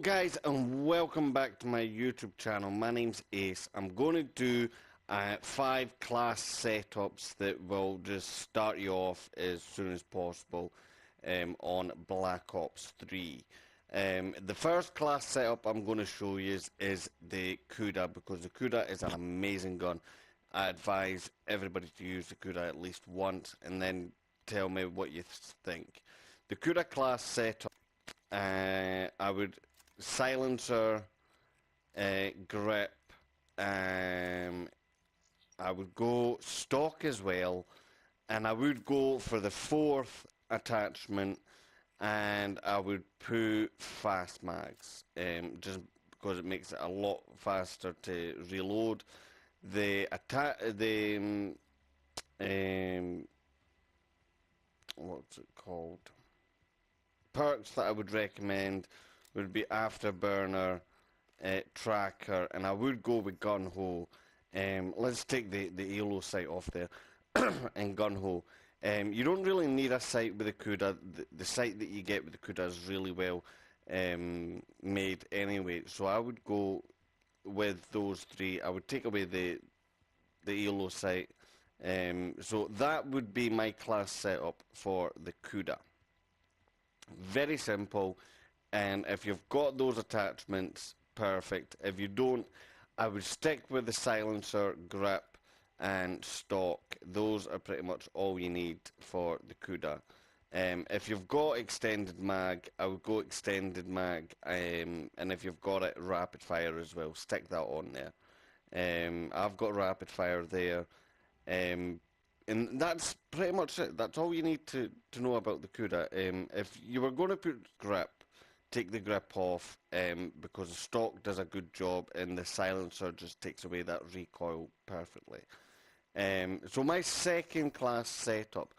guys, and welcome back to my YouTube channel. My name's Ace. I'm going to do 5 class setups that will just start you off as soon as possible on Black Ops 3. The first class setup I'm going to show you is the KUDA, because the KUDA is an amazing gun. I advise everybody to use the KUDA at least once and then tell me what you think. The KUDA class setup, I would silencer, grip, I would go stock as well, and I would go for the 4th attachment, and I would put fast mags, just because it makes it a lot faster to reload. What's it called? Perks that I would recommend would be Afterburner, Tracker, and I would go with Gun Ho. Let's take the ELO sight off there and Gun Ho. You don't really need a sight with the KUDA. The sight that you get with the KUDA is really well made anyway, so I would go with those 3. I would take away the ELO sight. So that would be my class setup for the KUDA. Very simple, and if you've got those attachments, perfect. If you don't, I would stick with the silencer, grip, and stock. Those are pretty much all you need for the KUDA. If you've got extended mag, I would go extended mag, and if you've got it, rapid fire as well, stick that on there. I've got rapid fire there. And that's pretty much it. That's all you need to know about the KUDA. If you were going to put grip, take the grip off, because the stock does a good job and the silencer just takes away that recoil perfectly. So my second class setup,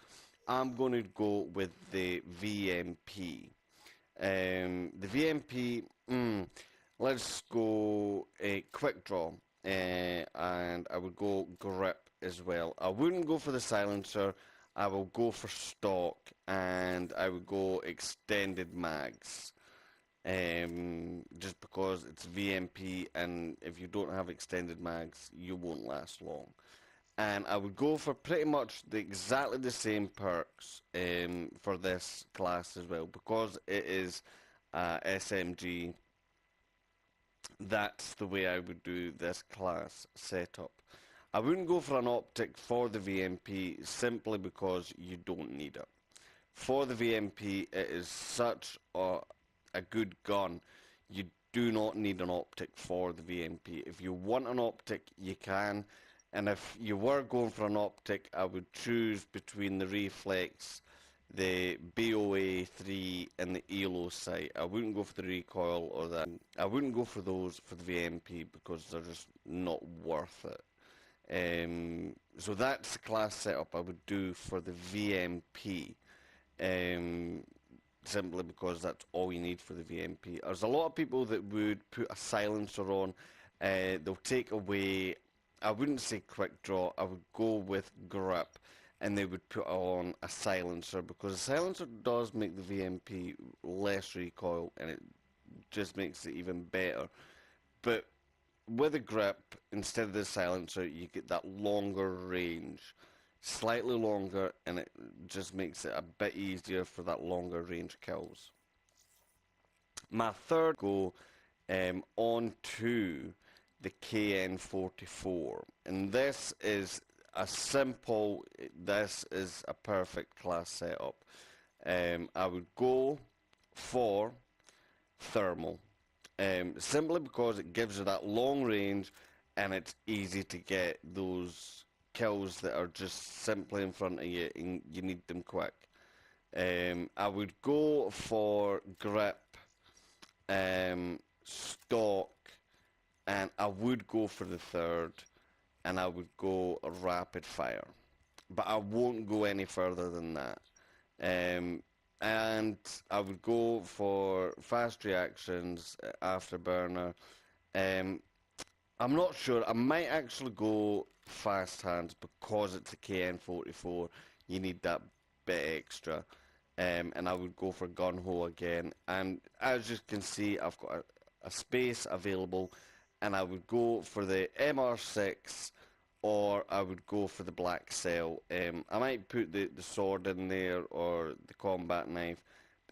I'm going to go with the VMP. The VMP, let's go a quick draw, and I would go grip as well. I wouldn't go for the silencer. I will go for stock, and I would go extended mags, just because it's VMP, and if you don't have extended mags, you won't last long. And I would go for pretty much exactly the same perks for this class as well, because it is SMG. That's the way I would do this class setup. I wouldn't go for an optic for the VMP simply because you don't need it. For the VMP, it is such a good gun. You do not need an optic for the VMP. If you want an optic, you can. And if you were going for an optic, I would choose between the reflex, the BOA3, and the ELO sight. I wouldn't go for the recoil or that. I wouldn't go for those for the VMP because they're just not worth it. So that's the class setup I would do for the VMP, simply because that's all you need for the VMP. There's a lot of people that would put a silencer on. They'll take away, I wouldn't say quick draw, I would go with grip, and they would put on a silencer, because a silencer does make the VMP less recoil, and it just makes it even better. But with a grip, instead of the silencer, you get that longer range, slightly longer, and it just makes it a bit easier for that longer range kills. My third go on to the KN-44, and this is a perfect class setup. I would go for thermal. Simply because it gives you that long range, and it's easy to get those kills that are just simply in front of you and you need them quick. I would go for grip, stock, and I would go for the 3rd, and I would go rapid fire. But I won't go any further than that. And I would go for fast reactions, afterburner. I'm not sure. I might actually go fast hands because it's a KN-44. You need that bit extra. and I would go for gun-ho again. And as you can see, I've got a space available, and I would go for the MR6, or I would go for the black cell. I might put the sword in there, or the combat knife.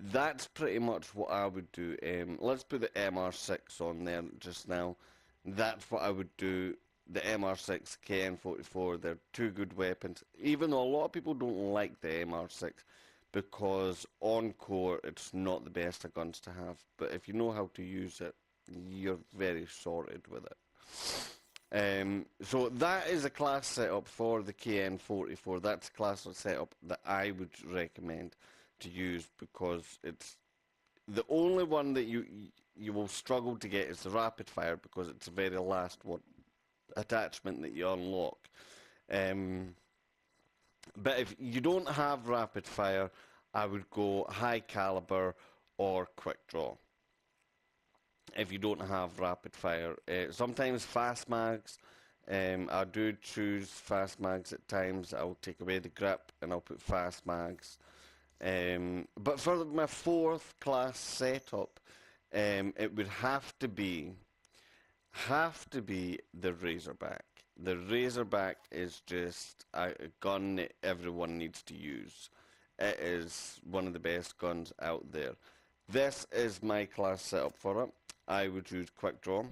That's pretty much what I would do. Let's put the MR6 on there just now. That's what I would do. The MR6, KN-44, they're two good weapons. Even though a lot of people don't like the MR6, because on core it's not the best of guns to have. But if you know how to use it, you're very sorted with it. So that is a class setup for the KN-44. That's a class setup that I would recommend to use, because it's the only one that you will struggle to get is the rapid fire, because it's the very last one attachment that you unlock. But if you don't have rapid fire, I would go high caliber or quick draw. If you don't have rapid fire, sometimes fast mags. I do choose fast mags at times. I'll take away the grip and I'll put fast mags. But for my fourth class setup, it would have to be the Razorback. The Razorback is just a gun that everyone needs to use. It is one of the best guns out there. This is my class setup for it. I would use quick draw.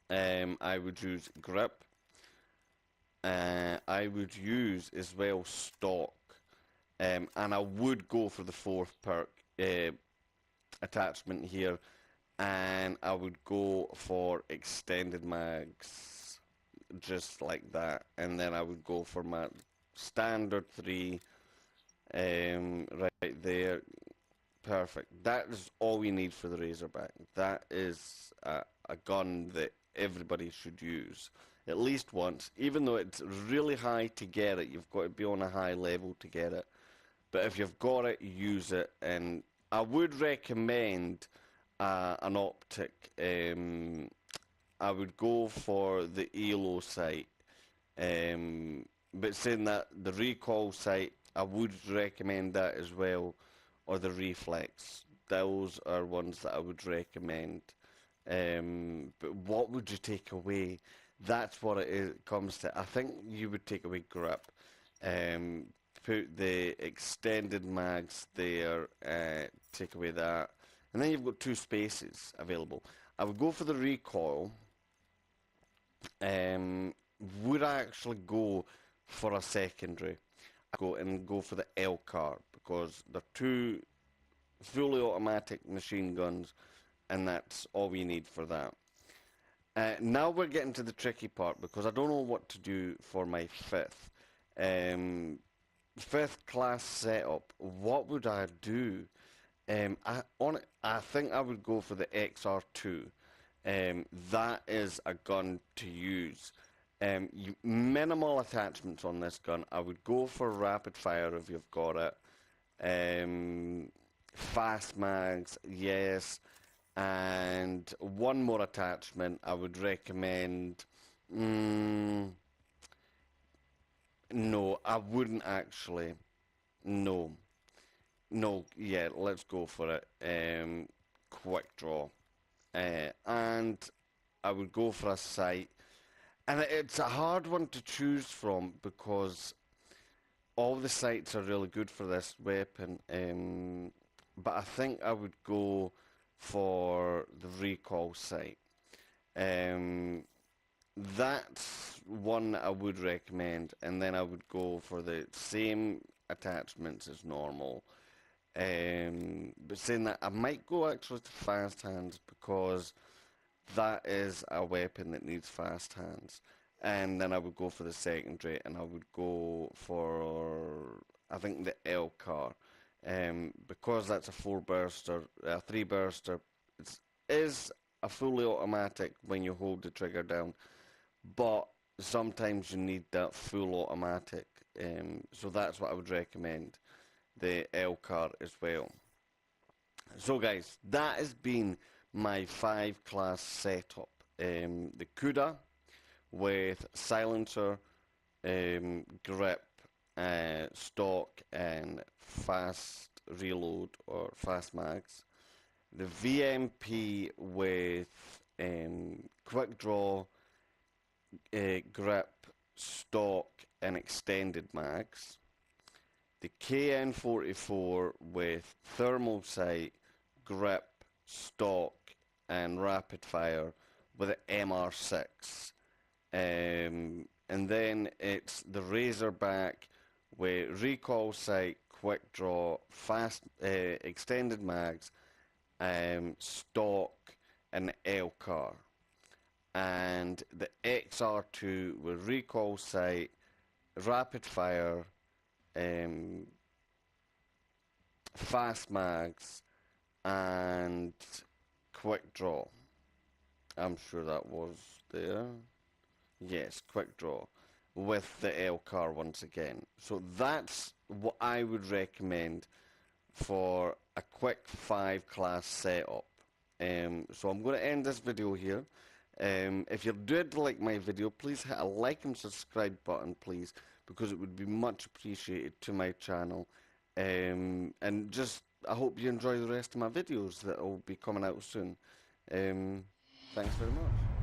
I would use grip. I would use as well stock. And I would go for the fourth perk attachment here. And I would go for extended mags, just like that. And then I would go for my standard 3, right there. Perfect. That is all you need for the Razorback. That is a gun that everybody should use at least once. Even though it's really high to get it, you've got to be on a high level to get it. But if you've got it, use it. And I would recommend an optic. I would go for the ELO sight. But saying that, the recoil sight, I would recommend that as well, or the reflex. Those are ones that I would recommend. But what would you take away? That's what it comes to. I think you would take away grip. Put the extended mags there, take away that. And then you've got 2 spaces available. I would go for the recoil. Would I actually go for a secondary? I'd go for the LCAR, because they're 2 fully automatic machine guns, and that's all we need for that. Now we're getting to the tricky part, because I don't know what to do for my fifth class setup. What would I do? I think I would go for the XR-2. That is a gun to use. Minimal attachments on this gun. I would go for rapid fire if you've got it. Fast mags, yes. And one more attachment I would recommend. No, I wouldn't actually. No. No, yeah, let's go for it. Quick draw. And I would go for a sight. And it's a hard one to choose from, because all the sights are really good for this weapon. But I think I would go for the recoil sight. That's one I would recommend. And then I would go for the same attachments as normal. But saying that, I might go actually to fast hands, because that is a weapon that needs fast hands. And then I would go for the secondary, and I would go for, I think, the LCAR. Because that's a 4-burster, a 3-burster. It is a fully automatic when you hold the trigger down, but sometimes you need that full automatic. So that's what I would recommend, the LCAR as well. So guys, that has been my 5-class setup. The KUDA with silencer, grip, stock and fast reload or fast mags. The VMP with quick draw, grip, stock and extended mags. The KN-44 with thermal sight, grip, stock and rapid fire with an MR6. And then it's the Razorback with recoil sight, quick draw, fast extended mags, stock and LCAR. And the XR-2 with recoil sight, rapid fire, fast mags and quick draw. I'm sure that was there. Yes, quick draw with the LCAR once again. So that's what I would recommend for a quick 5 class setup. So I'm going to end this video here. If you did like my video, please hit a like and subscribe button, please, because it would be much appreciated to my channel. And just, I hope you enjoy the rest of my videos that will be coming out soon. Thanks very much.